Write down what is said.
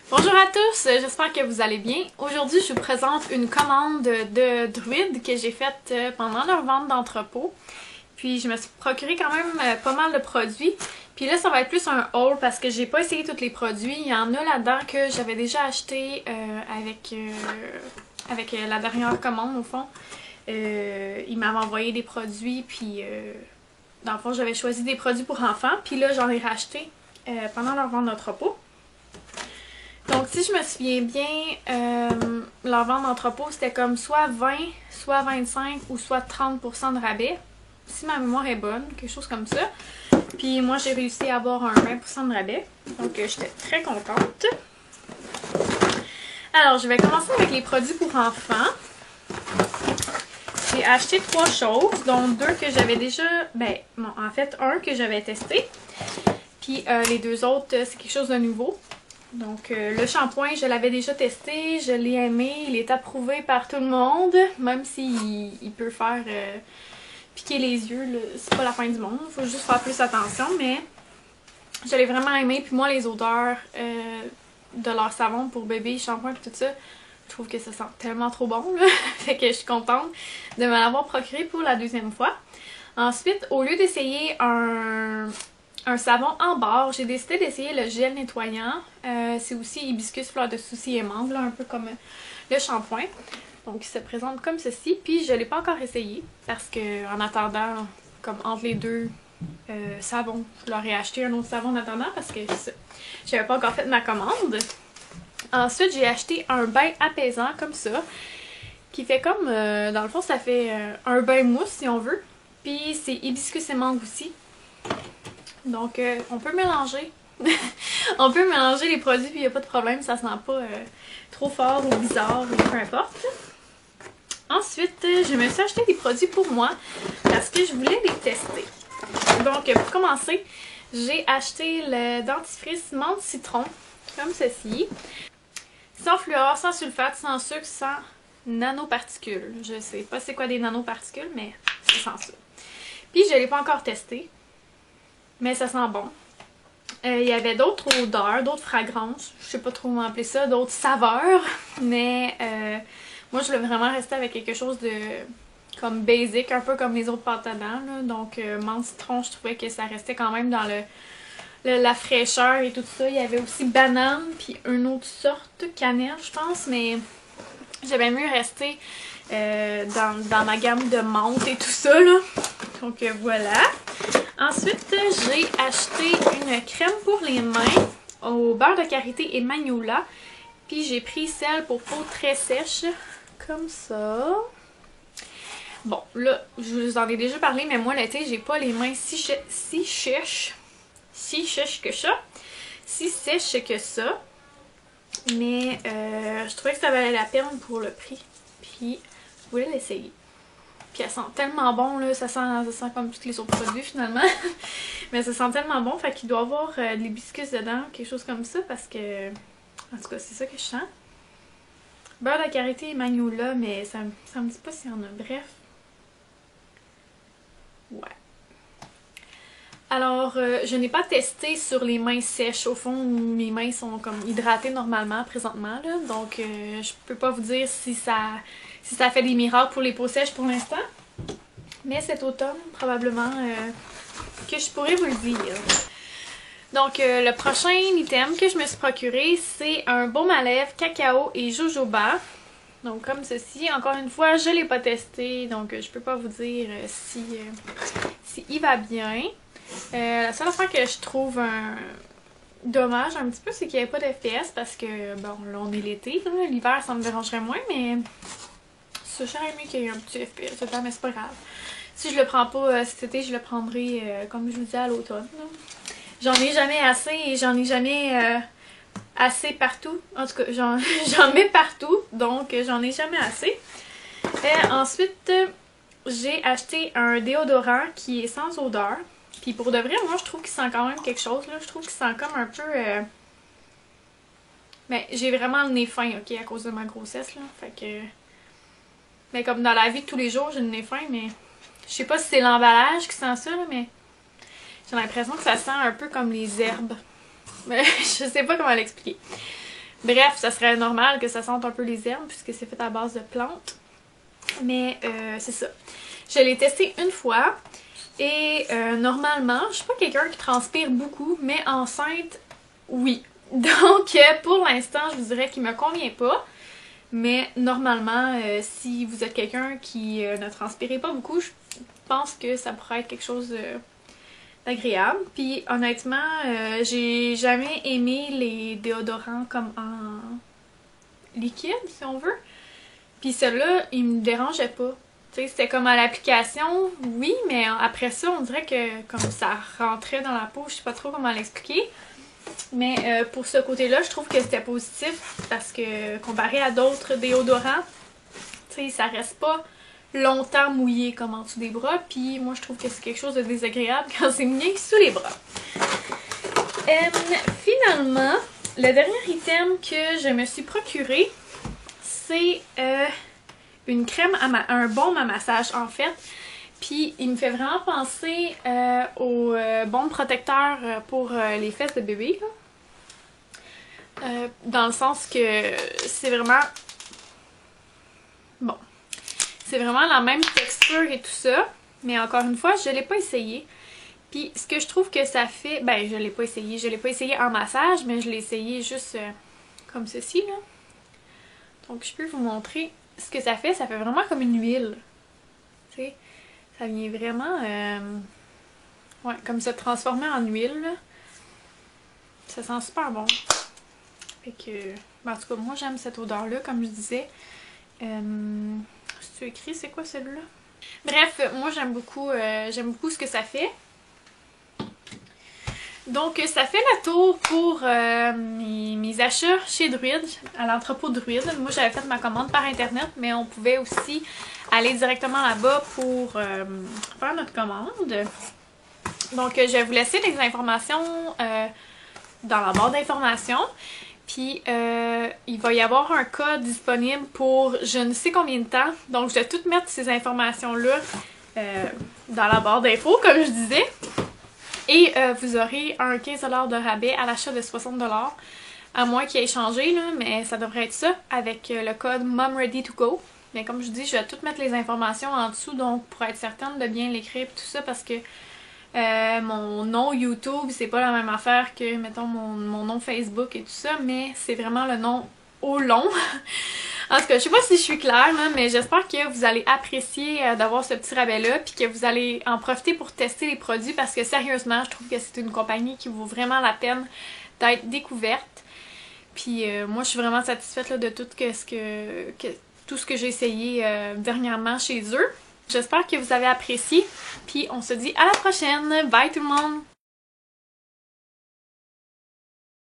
Bonjour à tous, j'espère que vous allez bien. Aujourd'hui, je vous présente une commande de druides que j'ai faite pendant leur vente d'entrepôt. Puis je me suis procuré quand même pas mal de produits. Puis là, ça va être plus un haul parce que j'ai pas essayé tous les produits. Il y en a là-dedans que j'avais déjà acheté avec la dernière commande au fond. Ils m'avaient envoyé des produits, puis dans le fond, j'avais choisi des produits pour enfants. Puis là, j'en ai racheté pendant leur vente d'entrepôt. Donc, si je me souviens bien, leur vente d'entrepôt, c'était comme soit 20, soit 25 ou soit 30% de rabais. Si ma mémoire est bonne, quelque chose comme ça. Puis moi, j'ai réussi à avoir un 20% de rabais. Donc, j'étais très contente. Alors, je vais commencer avec les produits pour enfants. J'ai acheté 3 choses, dont 2 que j'avais déjà... Ben, non, en fait, un que j'avais testé. Puis les 2 autres, c'est quelque chose de nouveau. Donc, le shampoing, je l'avais déjà testé, je l'ai aimé, il est approuvé par tout le monde, même s'il peut faire piquer les yeux, c'est pas la fin du monde, il faut juste faire plus attention, mais je l'ai vraiment aimé. Puis moi, les odeurs de leur savon pour bébé, shampoing et tout ça, je trouve que ça sent tellement trop bon, là. Fait que je suis contente de me l'avoir procuré pour la 2e fois. Ensuite, au lieu d'essayer un savon en barre, j'ai décidé d'essayer le gel nettoyant. C'est aussi hibiscus, fleur de souci et menthe, là, un peu comme le shampoing. Donc il se présente comme ceci. Puis je ne l'ai pas encore essayé parce que en attendant, comme entre les deux savons, je leur ai acheté un autre savon en attendant parce que je n'avais pas encore fait ma commande. Ensuite, j'ai acheté un bain apaisant comme ça, qui fait comme, dans le fond, ça fait un bain mousse si on veut. Puis c'est hibiscus et menthe aussi. Donc, on peut mélanger. On peut mélanger les produits puis il n'y a pas de problème, ça sent pas trop fort ou bizarre ou peu importe. Ensuite, je me suis acheté des produits pour moi parce que je voulais les tester. Donc, pour commencer, j'ai acheté le dentifrice menthe citron, comme ceci. Sans fluor, sans sulfate, sans sucre, sans nanoparticules. Je sais pas c'est quoi des nanoparticules, mais c'est sans ça. Puis, je l'ai pas encore testé. Mais ça sent bon. Il y avait d'autres odeurs, d'autres fragrances, je sais pas trop comment appeler ça, d'autres saveurs. Mais moi, je voulais vraiment rester avec quelque chose de comme basic, un peu comme les autres pâtes à dents. Là. Donc, menthe citron, je trouvais que ça restait quand même dans la fraîcheur et tout ça. Il y avait aussi banane, puis une autre sorte, cannelle, je pense. Mais j'avais mieux rester dans ma gamme de menthe et tout ça. Là. Donc, voilà. Ensuite, j'ai acheté une crème pour les mains au beurre de karité et magnolia. Puis j'ai pris celle pour peau très sèche, comme ça. Bon, là, je vous en ai déjà parlé, mais moi, l'été, j'ai pas les mains si sèches que ça. Mais je trouvais que ça valait la peine pour le prix. Puis, je voulais l'essayer. Puis elle sent tellement bon, là, ça sent comme tous les autres produits finalement. Mais ça sent tellement bon, fait qu'il doit y avoir de l'hibiscus dedans, quelque chose comme ça, parce que... En tout cas, c'est ça que je sens. Beurre de karité et magnolia, mais ça me dit pas s'il y en a. Bref. Ouais. Alors, je n'ai pas testé sur les mains sèches. Au fond, mes mains sont comme hydratées normalement, présentement, là. Donc, je peux pas vous dire si ça fait des miracles pour les peaux sèches pour l'instant. Mais cet automne, probablement que je pourrais vous le dire. Donc, le prochain item que je me suis procuré, c'est un baume à lèvres cacao et jojoba. Donc, comme ceci. Encore une fois, je ne l'ai pas testé, donc je peux pas vous dire si il va bien. La seule affaire que je trouve dommage un petit peu, c'est qu'il n'y avait pas d'FPS parce que, bon, là, on est l'été. L'hiver, ça me dérangerait moins, mais... J'aurais aimé qu'il y ait un petit FPS dedans, mais c'est pas grave. Si je le prends pas cet été, je le prendrai, comme je vous disais, à l'automne. J'en ai jamais assez et j'en ai jamais assez partout. En tout cas, j'en mets partout, donc j'en ai jamais assez. Et ensuite, j'ai acheté un déodorant qui est sans odeur. Puis pour de vrai, moi, je trouve qu'il sent quand même quelque chose. Là. Je trouve qu'il sent comme un peu... Mais j'ai vraiment le nez fin, ok, à cause de ma grossesse, là. Fait que... Mais comme dans la vie de tous les jours, j'ai le nez fin, mais je sais pas si c'est l'emballage qui sent ça, là, mais j'ai l'impression que ça sent un peu comme les herbes. Mais je sais pas comment l'expliquer. Bref, ça serait normal que ça sente un peu les herbes puisque c'est fait à base de plantes. Mais c'est ça. Je l'ai testé une fois et normalement, je suis pas quelqu'un qui transpire beaucoup, mais enceinte, oui. Donc pour l'instant, je vous dirais qu'il me convient pas. Mais normalement, si vous êtes quelqu'un qui ne transpirez pas beaucoup, je pense que ça pourrait être quelque chose d'agréable. Puis honnêtement, j'ai jamais aimé les déodorants comme en liquide, si on veut. Puis celui-là, il me dérangeait pas. Tu sais, c'était comme à l'application, oui, mais après ça, on dirait que comme ça rentrait dans la peau, je sais pas trop comment l'expliquer. Mais pour ce côté-là, je trouve que c'était positif parce que comparé à d'autres déodorants, tu sais, ça reste pas longtemps mouillé comme en dessous des bras. Puis moi, je trouve que c'est quelque chose de désagréable quand c'est mouillé sous les bras. Finalement, le dernier item que je me suis procuré, c'est une crème un baume à massage en fait. Puis il me fait vraiment penser au baume protecteur pour les fesses de bébé. Dans le sens que c'est vraiment... Bon. C'est vraiment la même texture et tout ça. Mais encore une fois, je l'ai pas essayé. Puis ce que je trouve que ça fait... Ben, je l'ai pas essayé. Je l'ai pas essayé en massage, mais je l'ai essayé juste comme ceci, là. Donc je peux vous montrer ce que ça fait. Ça fait vraiment comme une huile. Tu sais, ça vient vraiment... ouais, comme se transformer en huile, là. Ça sent super bon. Fait que... Ben, en tout cas, moi j'aime cette odeur-là, comme je disais. Si tu écris, c'est quoi celui-là? Bref, moi j'aime beaucoup ce que ça fait. Donc ça fait le tour pour mes achats chez Druide, à l'entrepôt Druide. Moi j'avais fait ma commande par internet, mais on pouvait aussi aller directement là-bas pour faire notre commande. Donc je vais vous laisser les informations dans la barre d'informations. Puis il va y avoir un code disponible pour je ne sais combien de temps. Donc je vais tout mettre ces informations-là dans la barre d'infos, comme je disais. Et vous aurez un 15$ de rabais à l'achat de 60$. À moins qu'il ait changé, là, mais ça devrait être ça avec le code MomReadyToGo. Mais comme je dis, je vais tout mettre les informations en dessous, donc pour être certaine de bien l'écrire et tout ça, parce que mon nom YouTube, c'est pas la même affaire que, mettons, mon nom Facebook et tout ça, mais c'est vraiment le nom au long. En tout cas, je sais pas si je suis claire, là, mais j'espère que vous allez apprécier d'avoir ce petit rabais-là, puis que vous allez en profiter pour tester les produits, parce que sérieusement, je trouve que c'est une compagnie qui vaut vraiment la peine d'être découverte. Puis moi, je suis vraiment satisfaite là, de tout ce que j'ai essayé dernièrement chez eux. J'espère que vous avez apprécié, puis on se dit à la prochaine. Bye tout le monde!